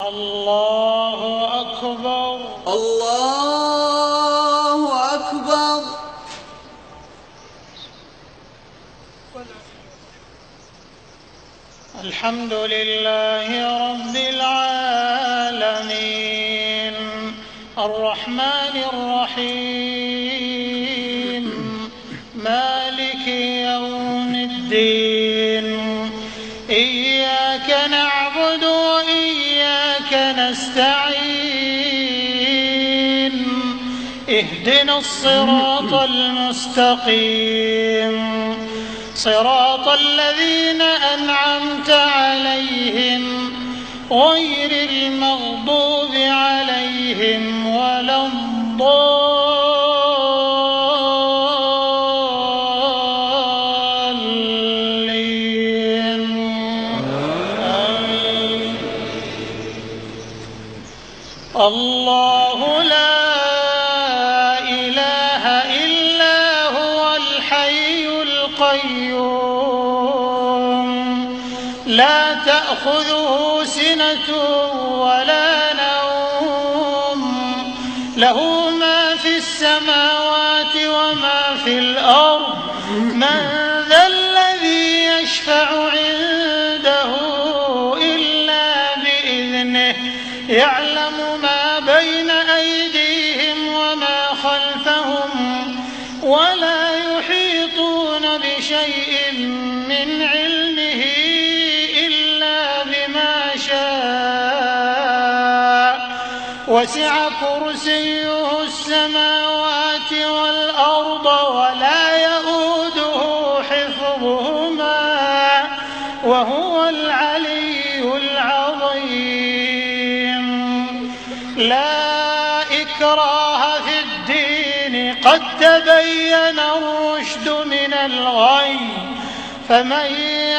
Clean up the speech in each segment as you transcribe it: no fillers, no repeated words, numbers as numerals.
الله أكبر الله أكبر. الحمد لله رب العالمين الرحمن الرحيم مالك يوم الدين إياك نعبد وإياك نستعين اهدنا الصراط المستقيم صراط الذين أنعمت عليهم غير المغضوب عليهم ولا الضالين. الله لا إله إلا هو الحي القيوم لا تأخذه سنة ولا نوم له ما في السماوات وما في الأرض من ذا الذي يشفع عنده إلا بإذنه يعلم ما بين أيديهم وما خلفهم ولا يحيطون بشيء من علمه إلا بما شاء وسع كرسيه السماوات والأرض ولا يئوده حفظهما وهو العلي العظيم. لا إكراه في الدين قد تبين الرشد من الغي فمن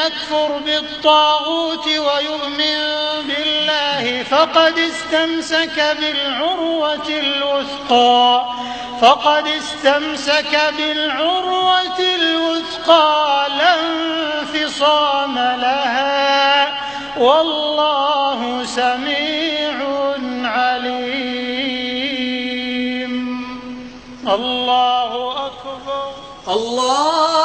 يكفر بالطاغوت ويؤمن بالله فقد استمسك بالعروة الوثقى لا انفصام لها والله سميع عليم. الله أكبر. الله